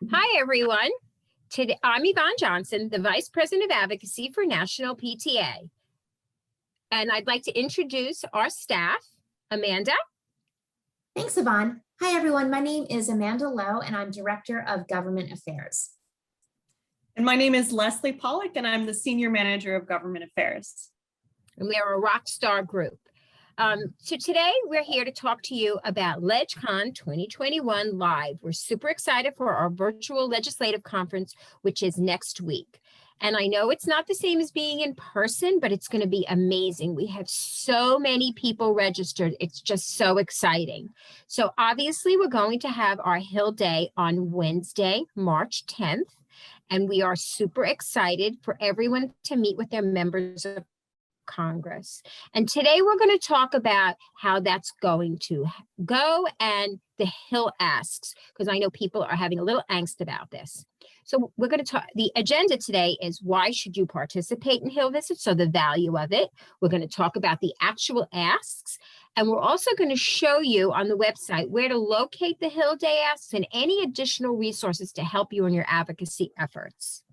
Hi, everyone. Today, I'm Yvonne Johnson, the Vice President of Advocacy for National PTA. And I'd like to introduce our staff. Amanda. Thanks, Yvonne. Hi, everyone. My name is Amanda Lowe, and I'm Director of Government Affairs. And my name is Leslie Pollock, and I'm the Senior Manager of Government Affairs. And we are a rock star group. So today we're here to talk to you about LegCon 2021 Live. We're super excited for our virtual legislative conference, which is next week. And I know it's not the same as being in person, but it's going to be amazing. We have so many people registered. It's just so exciting. So obviously we're going to have our Hill Day on Wednesday, March 10th. And we are super excited for everyone to meet with their members of Congress. And today we're going to talk about how that's going to go and the Hill asks, because I know people are having a little angst about this. So we're going to talk, the agenda today is why should you participate in Hill visits? So the value of it. We're going to talk about the actual asks. And we're also going to show you on the website where to locate the Hill Day asks and any additional resources to help you in your advocacy efforts.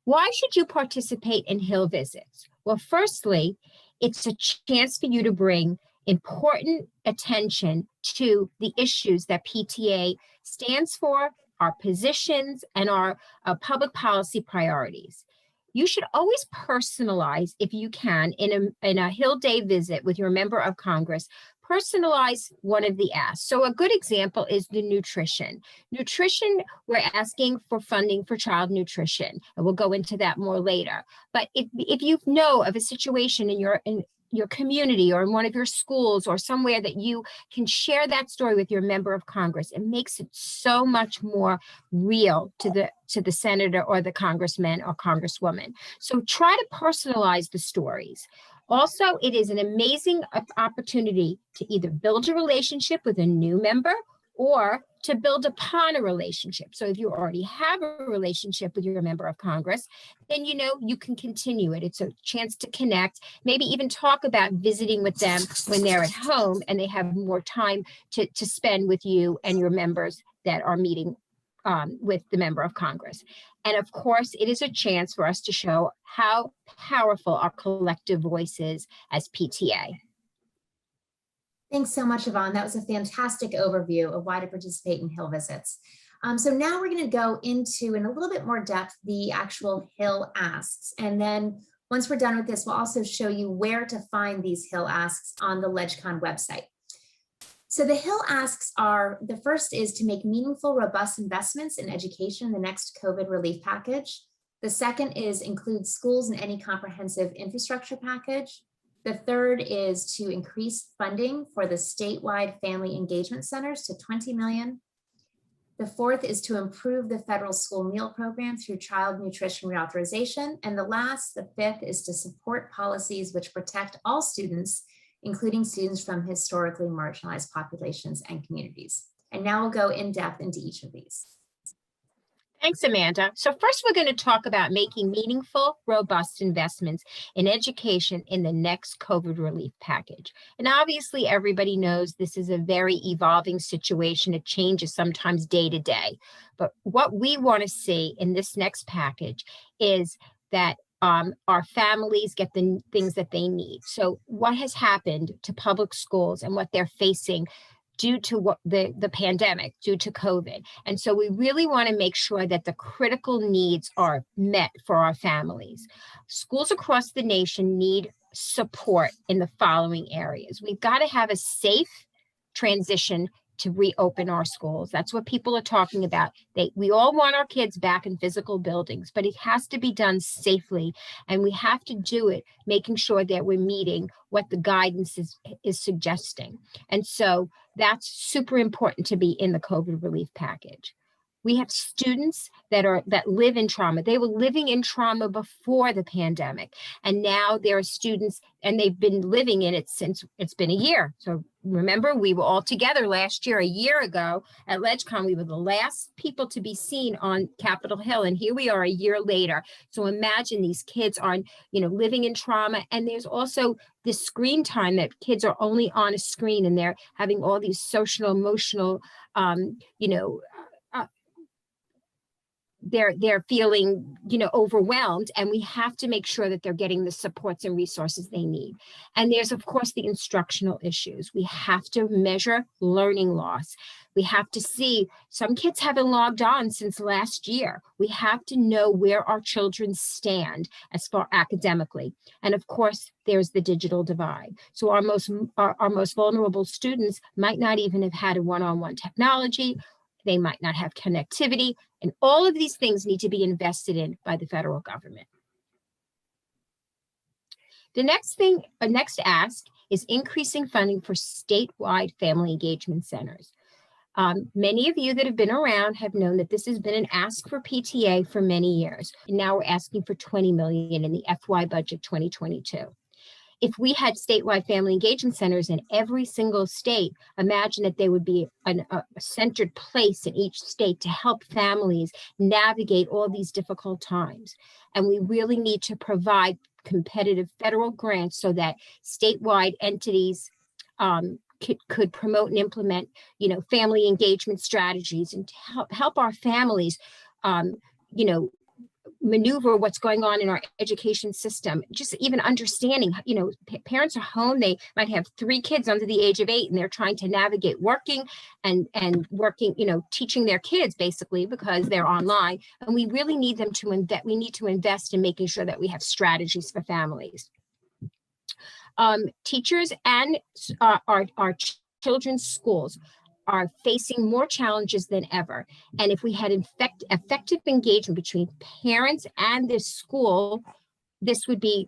Why should you participate in Hill visits? Well, firstly, it's a chance for you to bring important attention to the issues that PTA stands for, our positions, and our public policy priorities. You should always personalize, if you can, in a Hill Day visit with your member of Congress, personalize one of the asks. So a good example is the nutrition. Nutrition, we're asking for funding for child nutrition, and we'll go into that more later. But if you know of a situation in your community or in one of your schools or somewhere that you can share that story with your member of Congress, it makes it so much more real to the senator or the congressman or congresswoman. So try to personalize the stories. Also, it is an amazing opportunity to either build a relationship with a new member or to build upon a relationship. So if you already have a relationship with your member of Congress, then you can continue it. It's a chance to connect, maybe even talk about visiting with them when they're at home and they have more time to spend with you and your members that are meeting with the member of Congress. And of course, it is a chance for us to show how powerful our collective voice is as PTA. Thanks so much, Yvonne. That was a fantastic overview of why to participate in Hill visits. So now we're going to go into, in a little bit more depth, the actual Hill asks. And then once we're done with this, we'll also show you where to find these Hill asks on the LegCon website. So the Hill asks are, the first is to make meaningful, robust investments in education in the next COVID relief package. The second is include schools in any comprehensive infrastructure package. The third is to increase funding for the statewide family engagement centers to 20 million. The fourth is to improve the federal school meal program through child nutrition reauthorization. And the last, the fifth, is to support policies which protect all students, including students from historically marginalized populations and communities. And now we'll go in depth into each of these. Thanks, Amanda. So first, we're going to talk about making meaningful, robust investments in education in the next COVID relief package. And obviously, everybody knows this is a very evolving situation. It changes sometimes day to day. But what we want to see in this next package is that our families get the things that they need. So what has happened to public schools and what they're facing due to what the pandemic, due to COVID. And so we really want to make sure that the critical needs are met for our families. Schools across the nation need support in the following areas. We've got to have a safe transition to reopen our schools. That's what people are talking about. We all want our kids back in physical buildings, but it has to be done safely. And we have to do it, making sure that we're meeting what the guidance is suggesting. And so that's super important to be in the COVID relief package. We have students that live in trauma. They were living in trauma before the pandemic. And now there are students, and they've been living in it since it's been a year. So remember, we were all together last year, a year ago at LegCon. We were the last people to be seen on Capitol Hill. And here we are a year later. So imagine these kids are, living in trauma. And there's also this screen time that kids are only on a screen, and they're having all these social, emotional you know, they're feeling, overwhelmed, and we have to make sure that they're getting the supports and resources they need. And there's, of course, the instructional issues. We have to measure learning loss. We have to see some kids haven't logged on since last year. We have to know where our children stand as far academically. And of course, there's the digital divide. So our most vulnerable students might not even have had a one-on-one technology. They might not have connectivity, and all of these things need to be invested in by the federal government. The next ask is increasing funding for statewide family engagement centers. Many of you that have been around have known that this has been an ask for PTA for many years. And now we're asking for $20 million in the FY budget 2022. If we had statewide family engagement centers in every single state, imagine that there would be a centered place in each state to help families navigate all these difficult times. And we really need to provide competitive federal grants so that statewide entities could promote and implement, family engagement strategies and help our families, maneuver what's going on in our education system. Just even understanding, parents are home, they might have 3 kids under the age of 8, and they're trying to navigate working and working, teaching their kids basically because they're online. And we really need them to invest. We need to invest in making sure that we have strategies for families. Teachers and our children's schools are facing more challenges than ever. And if we had effective engagement between parents and the school, this would be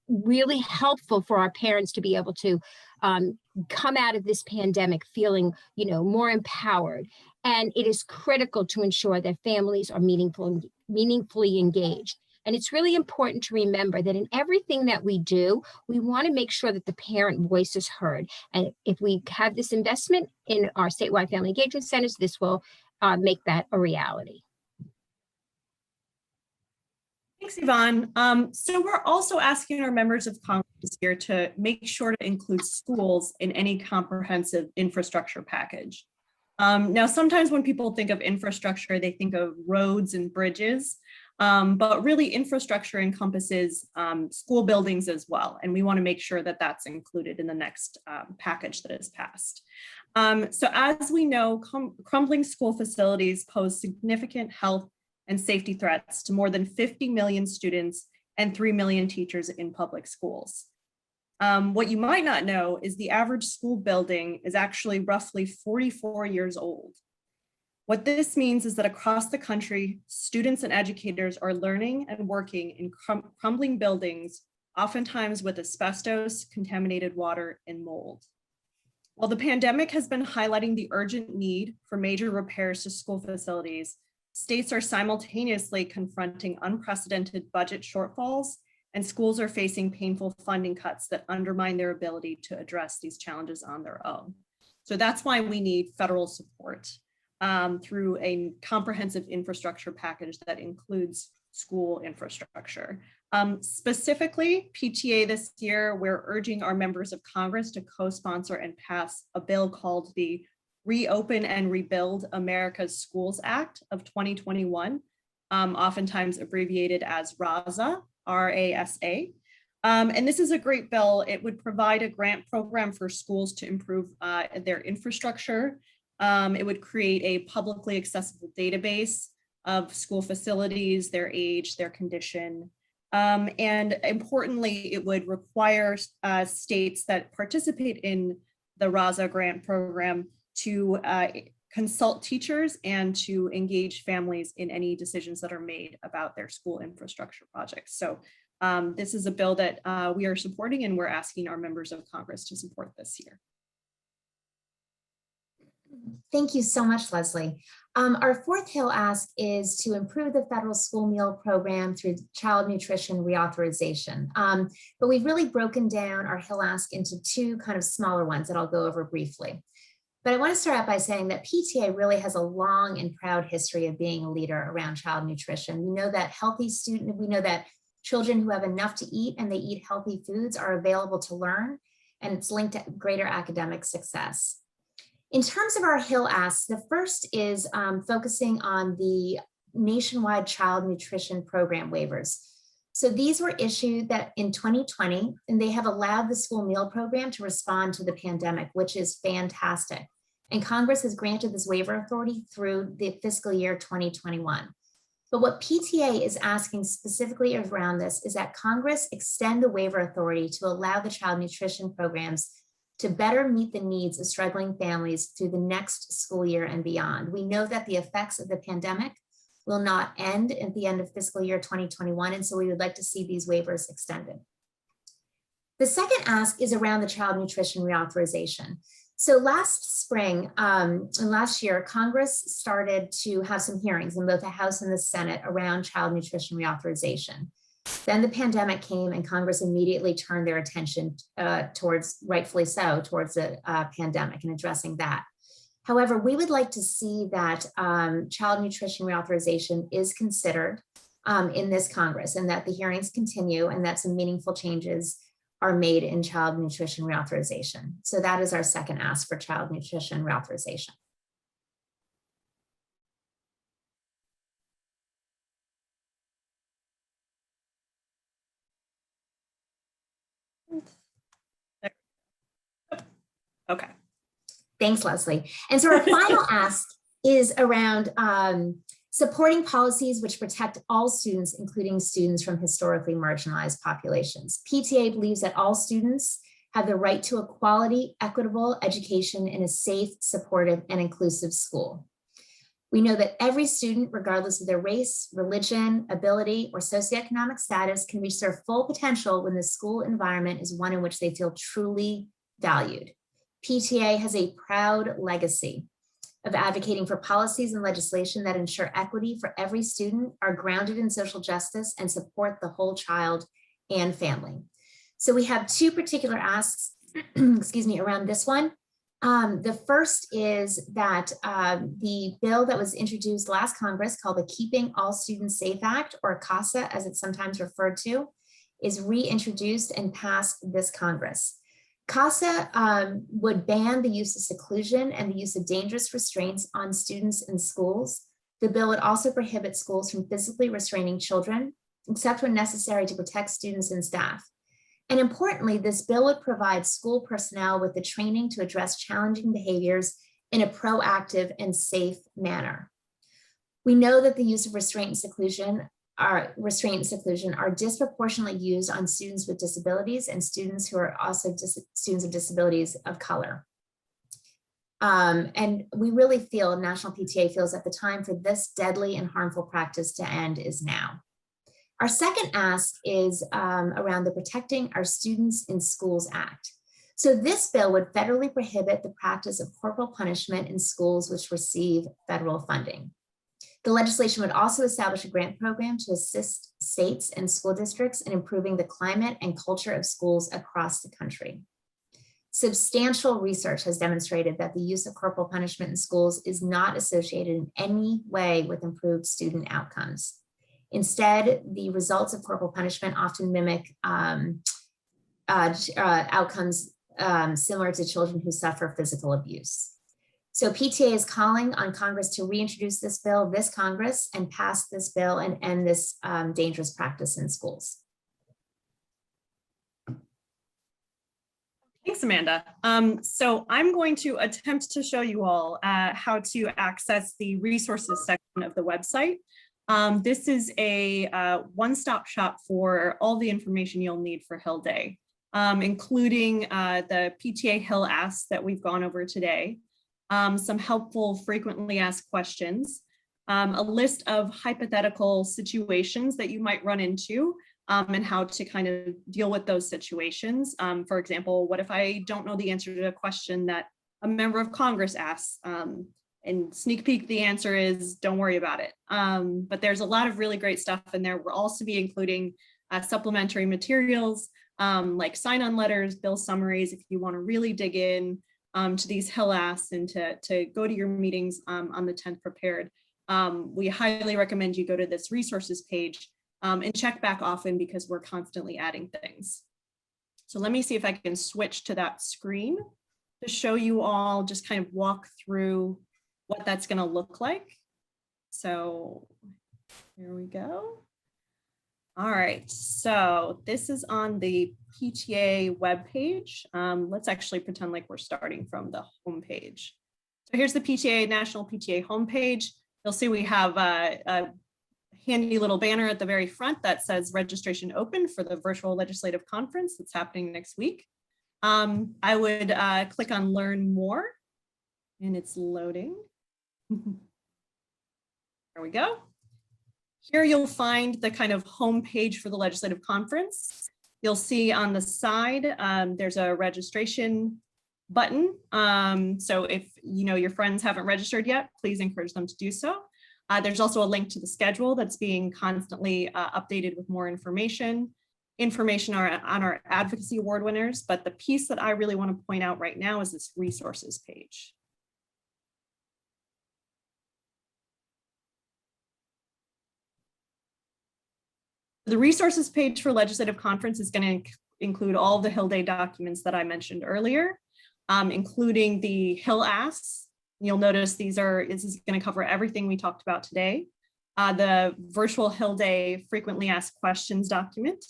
really helpful for our parents to be able to come out of this pandemic feeling, more empowered. And it is critical to ensure that families are meaningfully engaged. And it's really important to remember that in everything that we do, we want to make sure that the parent voice is heard. And if we have this investment in our statewide family engagement centers, this will make that a reality. Thanks, Yvonne. So we're also asking our members of Congress this year to make sure to include schools in any comprehensive infrastructure package. Now, sometimes when people think of infrastructure, they think of roads and bridges. But really infrastructure encompasses school buildings as well. And we want to make sure that that's included in the next package that is passed. So as we know, crumbling school facilities pose significant health and safety threats to more than 50 million students and 3 million teachers in public schools. What you might not know is the average school building is actually roughly 44 years old. What this means is that across the country, students and educators are learning and working in crumbling buildings, oftentimes with asbestos, contaminated water, and mold. While the pandemic has been highlighting the urgent need for major repairs to school facilities, states are simultaneously confronting unprecedented budget shortfalls, and schools are facing painful funding cuts that undermine their ability to address these challenges on their own. So that's why we need federal support. Through a comprehensive infrastructure package that includes school infrastructure. Specifically, PTA this year, we're urging our members of Congress to co-sponsor and pass a bill called the Reopen and Rebuild America's Schools Act of 2021, oftentimes abbreviated as RASA, R-A-S-A. And this is a great bill. It would provide a grant program for schools to improve their infrastructure. It would create a publicly accessible database of school facilities, their age, their condition. And importantly, it would require states that participate in the RASA grant program to consult teachers and to engage families in any decisions that are made about their school infrastructure projects. So this is a bill that we are supporting, and we're asking our members of Congress to support this year. Thank you so much, Leslie. Our fourth Hill ask is to improve the federal school meal program through child nutrition reauthorization. But we've really broken down our Hill ask into 2 kind of smaller ones that I'll go over briefly. But I want to start out by saying that PTA really has a long and proud history of being a leader around child nutrition. We know that we know that children who have enough to eat and they eat healthy foods are available to learn, and it's linked to greater academic success. In terms of our Hill asks, the first is focusing on the nationwide child nutrition program waivers. So these were issued in 2020, and they have allowed the school meal program to respond to the pandemic, which is fantastic. And Congress has granted this waiver authority through the fiscal year 2021. But what PTA is asking specifically around this is that Congress extend the waiver authority to allow the child nutrition programs to better meet the needs of struggling families through the next school year and beyond. We know that the effects of the pandemic will not end at the end of fiscal year 2021, and so we would like to see these waivers extended. The second ask is around the child nutrition reauthorization. So last spring and last year, Congress started to have some hearings in both the House and the Senate around child nutrition reauthorization. Then the pandemic came and Congress immediately turned their attention towards, rightfully so, towards the pandemic and addressing that. However, we would like to see that child nutrition reauthorization is considered in this Congress, and that the hearings continue and that some meaningful changes are made in child nutrition reauthorization. So that is our second ask for child nutrition reauthorization. Okay. Thanks, Leslie. And so our final ask is around supporting policies which protect all students, including students from historically marginalized populations. PTA believes that all students have the right to a quality, equitable education in a safe, supportive, and inclusive school. We know that every student, regardless of their race, religion, ability, or socioeconomic status, can reach their full potential when the school environment is one in which they feel truly valued. PTA has a proud legacy of advocating for policies and legislation that ensure equity for every student, are grounded in social justice, and support the whole child and family. So we have two particular asks, excuse me, around this one. The first is that the bill that was introduced last Congress, called the Keeping All Students Safe Act, or CASA as it's sometimes referred to, is reintroduced and passed this Congress. CASA would ban the use of seclusion and the use of dangerous restraints on students in schools. The bill would also prohibit schools from physically restraining children, except when necessary to protect students and staff. And importantly, this bill would provide school personnel with the training to address challenging behaviors in a proactive and safe manner. We know that the use of restraint and seclusion are disproportionately used on students with disabilities and students who are also students of disabilities of color. And we really feel, National PTA feels, that the time for this deadly and harmful practice to end is now. Our second ask is around the Protecting Our Students in Schools Act. So this bill would federally prohibit the practice of corporal punishment in schools which receive federal funding. The legislation would also establish a grant program to assist states and school districts in improving the climate and culture of schools across the country. Substantial research has demonstrated that the use of corporal punishment in schools is not associated in any way with improved student outcomes. Instead, the results of corporal punishment often mimic outcomes similar to children who suffer physical abuse. So PTA is calling on Congress to reintroduce this bill, this Congress, and pass this bill and end this dangerous practice in schools. Thanks, Amanda. So I'm going to attempt to show you all how to access the resources section of the website. This is a one-stop shop for all the information you'll need for Hill Day, including the PTA Hill asks that we've gone over today, some helpful frequently asked questions, a list of hypothetical situations that you might run into, and how to kind of deal with those situations. For example, what if I don't know the answer to a question that a member of Congress asks? And sneak peek, the answer is don't worry about it. But there's a lot of really great stuff in there. We'll also be including supplementary materials like sign-on letters, bill summaries, if you want to really dig in to these Hill asks and to go to your meetings on the 10th prepared. We highly recommend you go to this resources page and check back often because we're constantly adding things. So let me see if I can switch to that screen to show you all, just kind of walk through what that's going to look like. So here we go. All right, so this is on the PTA webpage. Let's actually pretend like we're starting from the homepage. So here's the PTA, National PTA homepage. You'll see we have a handy little banner at the very front that says registration open for the virtual legislative conference that's happening next week. I would click on learn more, and it's loading. There we go. Here you'll find the kind of homepage for the legislative conference. You'll see on the side, there's a registration button. So if your friends haven't registered yet, please encourage them to do so. There's also a link to the schedule that's being constantly updated with more information on our advocacy award winners. But the piece that I really want to point out right now is this resources page. The resources page for legislative conference is going to include all the Hill Day documents that I mentioned earlier, including the Hill asks. You'll notice this is going to cover everything we talked about today. The virtual Hill Day frequently asked questions document.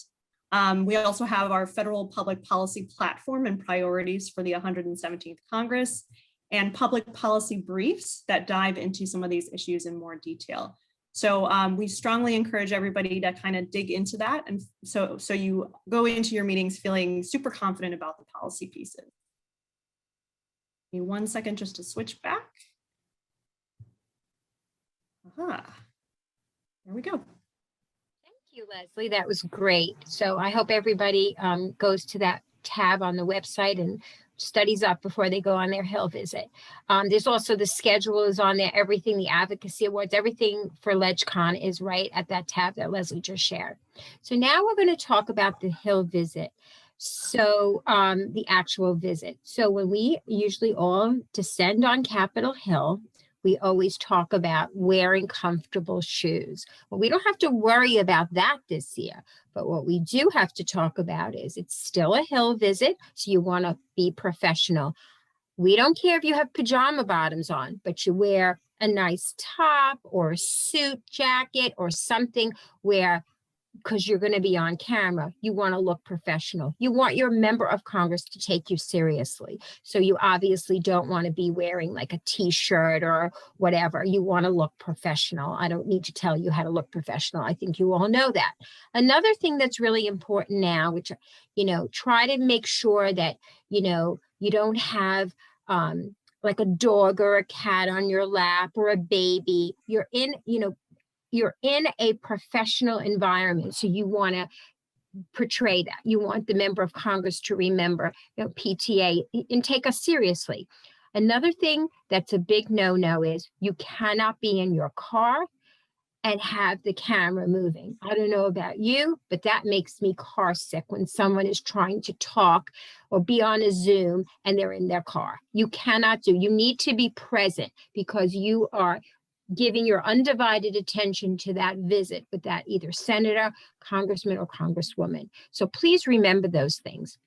We also have our federal public policy platform and priorities for the 117th Congress, and public policy briefs that dive into some of these issues in more detail. So we strongly encourage everybody to kind of dig into that, and so you go into your meetings feeling super confident about the policy pieces. Give me 1 second just to switch back. Aha, there we go. Thank you, Leslie. That was great. So I hope everybody goes to that tab on the website and studies up before they go on their Hill visit. There's also the schedule is on there, everything, the advocacy awards, everything for LegCon is right at that tab that Leslie just shared. So now we're going to talk about the Hill visit. So the actual visit. So when we usually all descend on Capitol Hill, we always talk about wearing comfortable shoes. Well, we don't have to worry about that this year, but what we do have to talk about is it's still a Hill visit, so you want to be professional. We don't care if you have pajama bottoms on, but you wear a nice top or a suit jacket or something where, because you're going to be on camera, you want to look professional. You want your member of Congress to take you seriously. So you obviously don't want to be wearing like a t-shirt or whatever. You want to look professional. I don't need to tell you how to look professional. I think you all know that. Another thing that's really important now, which, try to make sure that, you don't have like a dog or a cat on your lap or a baby. You're in a professional environment, so you want to portray that. You want the member of Congress to remember, PTA, and take us seriously. Another thing that's a big no-no is you cannot be in your car and have the camera moving. I don't know about you, but that makes me car sick when someone is trying to talk or be on a Zoom and they're in their car. You need to be present because you are giving your undivided attention to that visit with that either senator, congressman, or congresswoman. So please remember those things.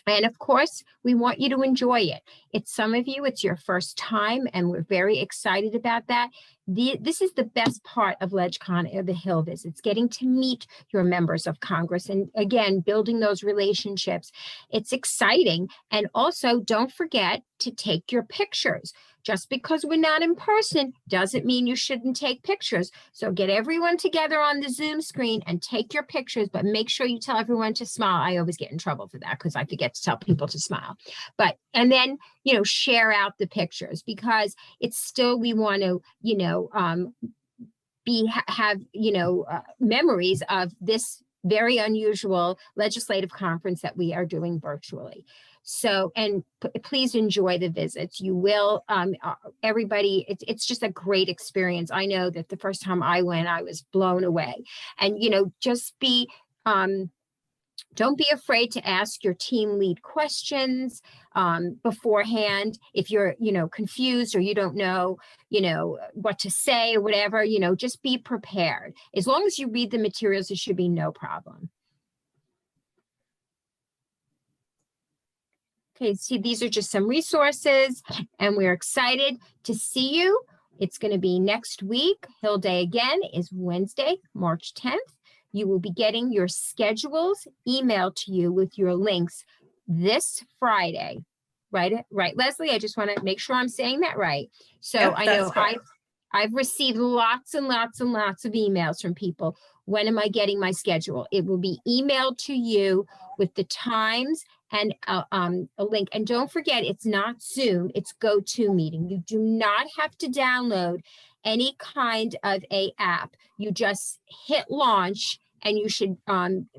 And of course, we want you to enjoy it. Some of you, it's your first time, and we're very excited about that. This is the best part of LegCon or the Hill visits, getting to meet your members of Congress and, again, building those relationships. It's exciting. And also, don't forget to take your pictures. Just because we're not in person doesn't mean you shouldn't take pictures. So get everyone together on the Zoom screen and take your pictures, but make sure you tell everyone to smile. I always get in trouble for that because I forget to tell people to smile. And then, share out the pictures because it's still, we want to, have memories of this very unusual legislative conference that we are doing virtually. So, and please enjoy the visits. You will, everybody, it's just a great experience. I know that the first time I went, I was blown away. And, just be, don't be afraid to ask your team lead questions beforehand. If you're, confused or you don't know, what to say or whatever, just be prepared. As long as you read the materials, it should be no problem. Okay, see, these are just some resources, and we're excited to see you. It's going to be next week. Hill Day again is Wednesday, March 10th. You will be getting your schedules emailed to you with your links this Friday. Right, Leslie? I just want to make sure I'm saying that right. So Yep, I that's know correct. I've received lots and lots and lots of emails from people. When am I getting my schedule? It will be emailed to you with the times and a link. And don't forget, it's not Zoom, it's GoToMeeting. You do not have to download any kind of a app. You just hit launch and you should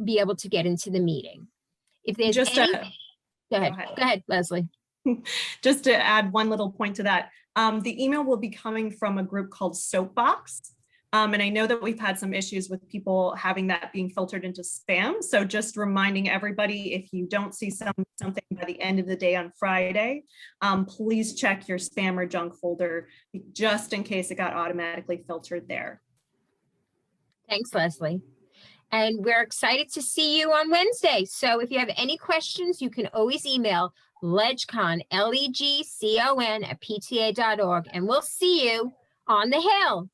be able to get into the meeting. If there's Just any, go go ahead. ahead, Leslie. Just to add one little point to that, the email will be coming from a group called Soapbox. And I know that we've had some issues with people having that being filtered into spam. So just reminding everybody, if you don't see something by the end of the day on Friday, please check your spam or junk folder just in case it got automatically filtered there. Thanks, Leslie. And we're excited to see you on Wednesday. So if you have any questions, you can always email legcon, legcon @pta.org, and we'll see you on the Hill.